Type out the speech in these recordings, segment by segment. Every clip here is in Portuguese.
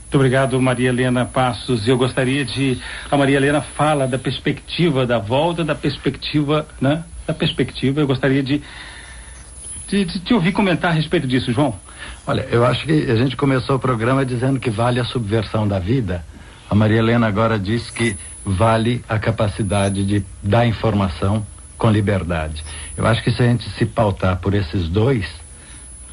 Muito obrigado, Maria Helena Passos. Eu gostaria de... A Maria Helena fala da perspectiva da volta, da perspectiva, né? Da perspectiva, eu gostaria de te ouvir comentar a respeito disso, João. Olha, eu acho que a gente começou o programa dizendo que vale a subversão da vida. A Maria Helena agora diz que vale a capacidade de dar informação com liberdade. Eu acho que se a gente se pautar por esses dois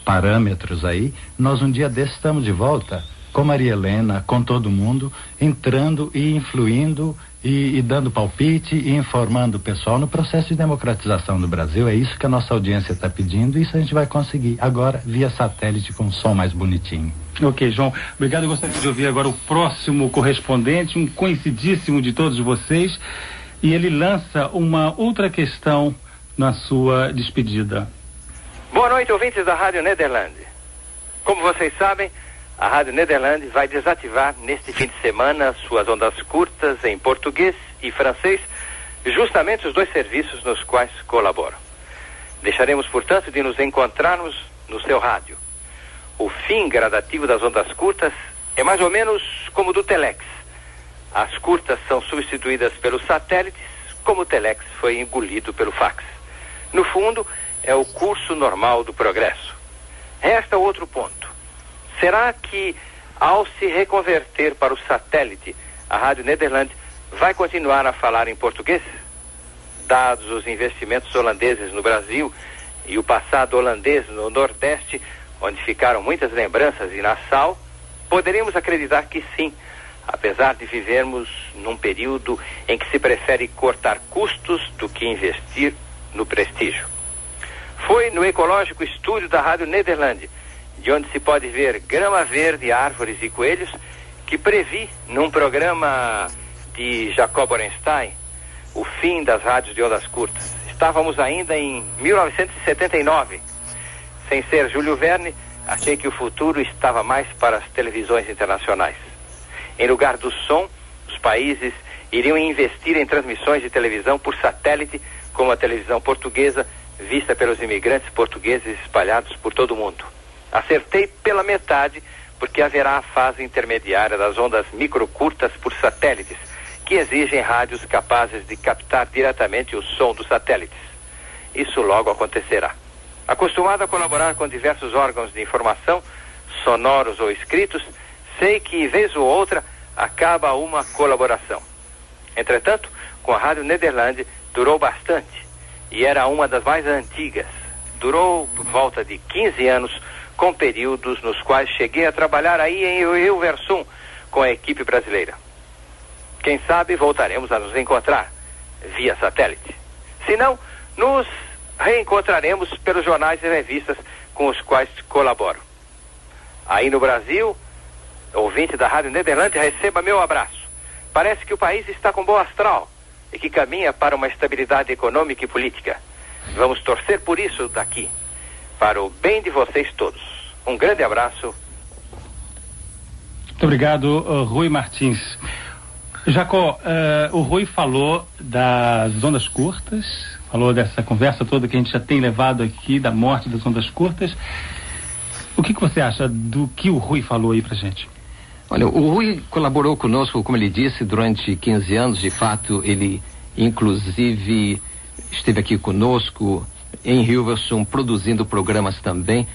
parâmetros aí, nós um dia desses estamos de volta com Maria Helena, com todo mundo, entrando e influindo e dando palpite e informando o pessoal no processo de democratização do Brasil. É isso que a nossa audiência está pedindo, e isso a gente vai conseguir agora via satélite com som mais bonitinho. Ok, João, obrigado. Eu gostaria de ouvir agora o próximo correspondente, um conhecidíssimo de todos vocês, e ele lança uma outra questão na sua despedida. Boa noite, ouvintes da Rádio Nederland. Como vocês sabem, a Rádio Nederland vai desativar neste fim de semana suas ondas curtas em português e francês, justamente os dois serviços nos quais colaboram. Deixaremos, portanto, de nos encontrarmos no seu rádio. O fim gradativo das ondas curtas é mais ou menos como o do Telex. As curtas são substituídas pelos satélites, como o Telex foi engolido pelo fax. No fundo, é o curso normal do progresso. Resta outro ponto. Será que, ao se reconverter para o satélite, a Rádio Nederland vai continuar a falar em português? Dados os investimentos holandeses no Brasil e o passado holandês no Nordeste, onde ficaram muitas lembranças em Nassau, poderíamos acreditar que sim, apesar de vivermos num período em que se prefere cortar custos do que investir no prestígio. Foi no Ecológico Estúdio da Rádio Nederland, de onde se pode ver grama verde, árvores e coelhos, que previ, num programa de Jacob Orenstein, o fim das rádios de ondas curtas. Estávamos ainda em 1979. Sem ser Júlio Verne, achei que o futuro estava mais para as televisões internacionais. Em lugar do som, os países iriam investir em transmissões de televisão por satélite, como a televisão portuguesa, vista pelos imigrantes portugueses espalhados por todo o mundo. Acertei pela metade, porque haverá a fase intermediária das ondas microcurtas por satélites, que exigem rádios capazes de captar diretamente o som dos satélites. Isso logo acontecerá. Acostumado a colaborar com diversos órgãos de informação, sonoros ou escritos, sei que, vez ou outra, acaba uma colaboração. Entretanto, com a Rádio Nederland, durou bastante, e era uma das mais antigas. Durou por volta de 15 anos, com períodos nos quais cheguei a trabalhar aí em Hilversum com a equipe brasileira. Quem sabe voltaremos a nos encontrar via satélite. Se não, nos reencontraremos pelos jornais e revistas com os quais colaboro. Aí no Brasil, ouvinte da Rádio Nederland, receba meu abraço. Parece que o país está com bom astral e que caminha para uma estabilidade econômica e política. Vamos torcer por isso daqui, para o bem de vocês todos. Um grande abraço. Muito obrigado, Rui Martins. Jacó, o Rui falou das ondas curtas, falou dessa conversa toda que a gente já tem levado aqui, da morte das ondas curtas. O que você acha do que o Rui falou aí pra gente? Olha, o Rui colaborou conosco, como ele disse, durante 15 anos. De fato, ele inclusive esteve aqui conosco em Hilversum, produzindo programas também.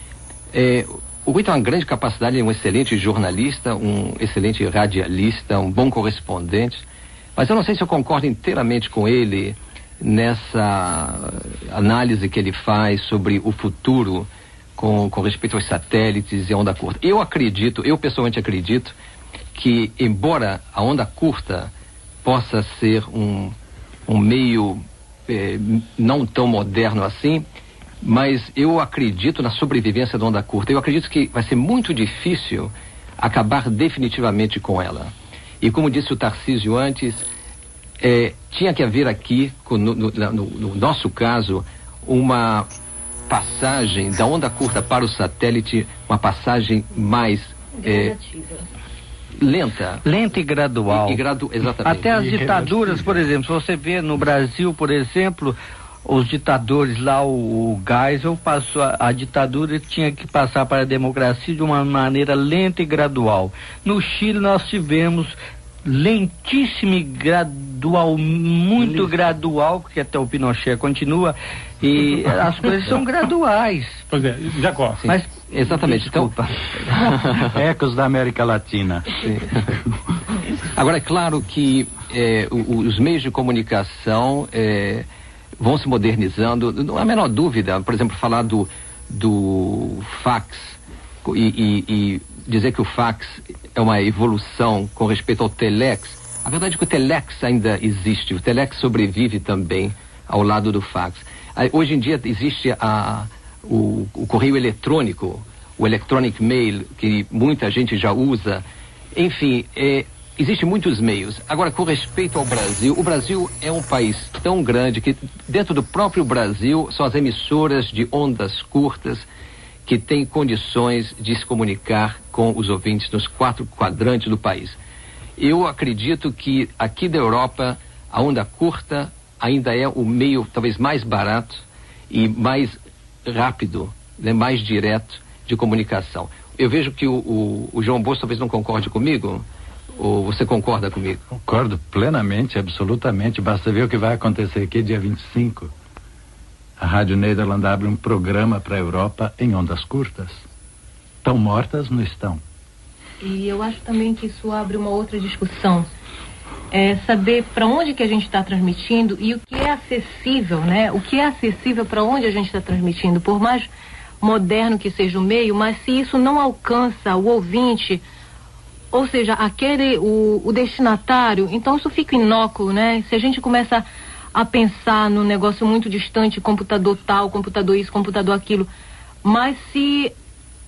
O Rui tem uma grande capacidade, ele é um excelente jornalista, um excelente radialista, um bom correspondente, mas eu não sei se eu concordo inteiramente com ele nessa análise que ele faz sobre o futuro com respeito aos satélites e a onda curta. Eu pessoalmente acredito que, embora a onda curta possa ser um meio não tão moderno assim, mas eu acredito na sobrevivência da onda curta. Eu acredito que vai ser muito difícil acabar definitivamente com ela. E como disse o Tarcísio antes, tinha que haver aqui, no nosso caso, uma passagem da onda curta para o satélite, uma passagem mais lenta e gradual. Exatamente. Até as ditaduras, por exemplo, se você vê no Brasil, por exemplo, os ditadores lá, o Geisel passou, a ditadura tinha que passar para a democracia de uma maneira lenta e gradual. No Chile nós tivemos lentíssimo e gradual, muito gradual, porque até o Pinochet continua, e as coisas são graduais. Pois é, Jacó. Mas, exatamente. Desculpa. Então, ecos da América Latina. Agora, é claro que os meios de comunicação vão se modernizando, não há a menor dúvida. Por exemplo, falar do fax e dizer que o fax é uma evolução com respeito ao telex. A verdade é que o telex ainda existe, o telex sobrevive também ao lado do fax. Hoje em dia existe o correio eletrônico, o electronic mail, que muita gente já usa. Enfim, existem muitos meios. Agora, com respeito ao Brasil, o Brasil é um país tão grande que dentro do próprio Brasil são as emissoras de ondas curtas que têm condições de se comunicar com os ouvintes nos 4 quadrantes do país. Eu acredito que aqui da Europa a onda curta ainda é o meio talvez mais barato e mais rápido, né, mais direto de comunicação. Eu vejo que o João Bosco talvez não concorde comigo. Ou você concorda comigo? Concordo plenamente, absolutamente. Basta ver o que vai acontecer aqui dia 25. A Rádio Nederland abre um programa para a Europa em ondas curtas. Tão mortas não estão. E eu acho também que isso abre uma outra discussão. É saber para onde que a gente está transmitindo e o que é acessível, né? O que é acessível para onde a gente está transmitindo. Por mais moderno que seja o meio, mas se isso não alcança o ouvinte, ou seja, o destinatário, então isso fica inócuo, né? Se a gente começa a pensar num negócio muito distante, computador tal, computador isso, computador aquilo, mas se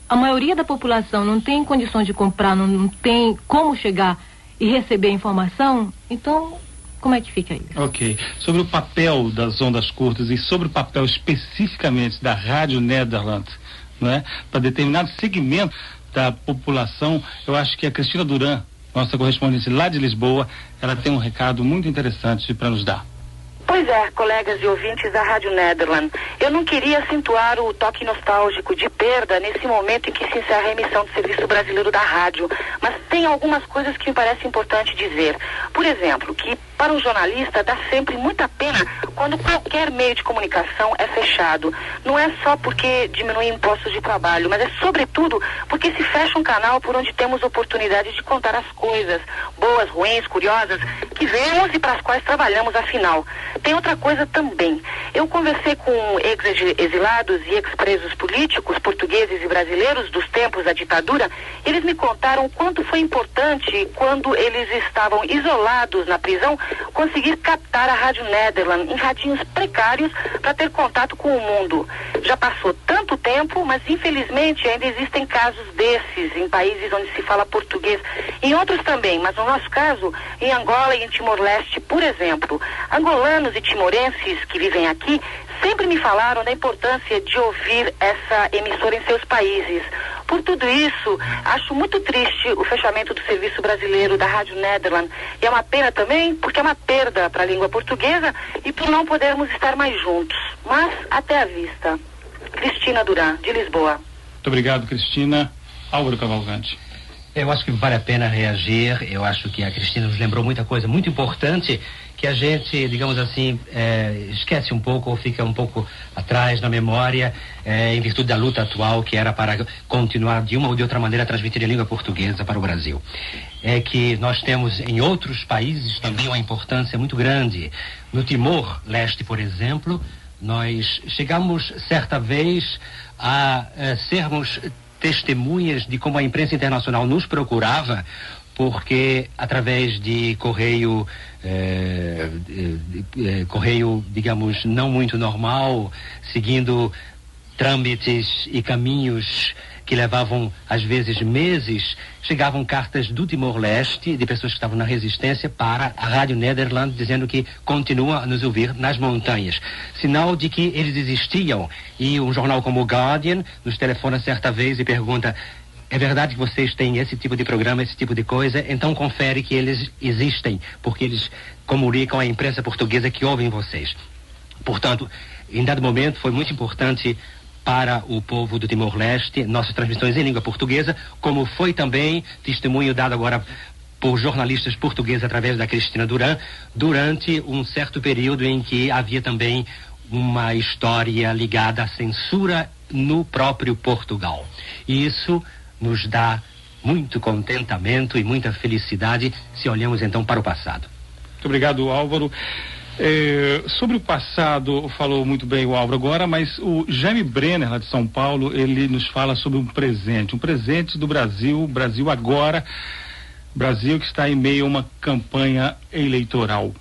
a maioria da população não tem condições de comprar, não tem como chegar e receber a informação, então como é que fica isso? Ok. Sobre o papel das ondas curtas e sobre o papel especificamente da Rádio Nederland, né, para determinado segmento da população, eu acho que a Cristina Duran, nossa correspondente lá de Lisboa, ela tem um recado muito interessante para nos dar. Pois é, colegas e ouvintes da Rádio Nederland, eu não queria acentuar o toque nostálgico de perda nesse momento em que se encerra a emissão do Serviço Brasileiro da Rádio, mas tem algumas coisas que me parece importante dizer. Por exemplo, que para um jornalista dá sempre muita pena quando qualquer meio de comunicação é fechado. Não é só porque diminui impostos de trabalho, mas é sobretudo porque se fecha um canal por onde temos oportunidade de contar as coisas, boas, ruins, curiosas, que vemos e para as quais trabalhamos afinal. Tem outra coisa também. Eu conversei com ex-exilados e ex-presos políticos portugueses e brasileiros dos tempos da ditadura. Eles me contaram quanto foi importante, quando eles estavam isolados na prisão, conseguir captar a Rádio Nederland em radinhos precários para ter contato com o mundo. Já passou tanto tempo, mas infelizmente ainda existem casos desses em países onde se fala português. Em outros também, mas no nosso caso, em Angola e em Timor-Leste, por exemplo. Angolanos e timorenses que vivem aqui sempre me falaram da importância de ouvir essa emissora em seus países. Por tudo isso, acho muito triste o fechamento do Serviço Brasileiro da Rádio Nederland. E é uma pena também, porque é uma perda para a língua portuguesa e por não podermos estar mais juntos. Mas, até a vista. Cristina Duran, de Lisboa. Muito obrigado, Cristina. Álvaro Cavalcante. Eu acho que vale a pena reagir. Eu acho que a Cristina nos lembrou muita coisa muito importante que a gente, digamos assim, esquece um pouco ou fica um pouco atrás na memória em virtude da luta atual que era para continuar de uma ou de outra maneira a transmitir a língua portuguesa para o Brasil. É que nós temos em outros países também uma importância muito grande. No Timor-Leste, por exemplo, nós chegamos certa vez a sermos testemunhas de como a imprensa internacional nos procurava, porque através de correio, digamos, não muito normal, seguindo trâmites e caminhos que levavam às vezes meses, chegavam cartas do Timor-Leste, de pessoas que estavam na resistência, para a Rádio Nederland, dizendo que continua a nos ouvir nas montanhas. Sinal de que eles existiam. E um jornal como o Guardian nos telefona certa vez e pergunta: é verdade que vocês têm esse tipo de programa, esse tipo de coisa? Então confere que eles existem, porque eles comunicam à imprensa portuguesa que ouvem vocês. Portanto, em dado momento foi muito importante para o povo do Timor-Leste nossas transmissões em língua portuguesa, como foi também testemunho dado agora por jornalistas portugueses através da Cristina Duran, durante um certo período em que havia também uma história ligada à censura no próprio Portugal. E isso nos dá muito contentamento e muita felicidade se olhamos então para o passado. Muito obrigado, Álvaro. Sobre o passado, falou muito bem o Álvaro agora, mas o Jaime Brenner, lá de São Paulo, ele nos fala sobre um presente do Brasil agora, Brasil que está em meio a uma campanha eleitoral.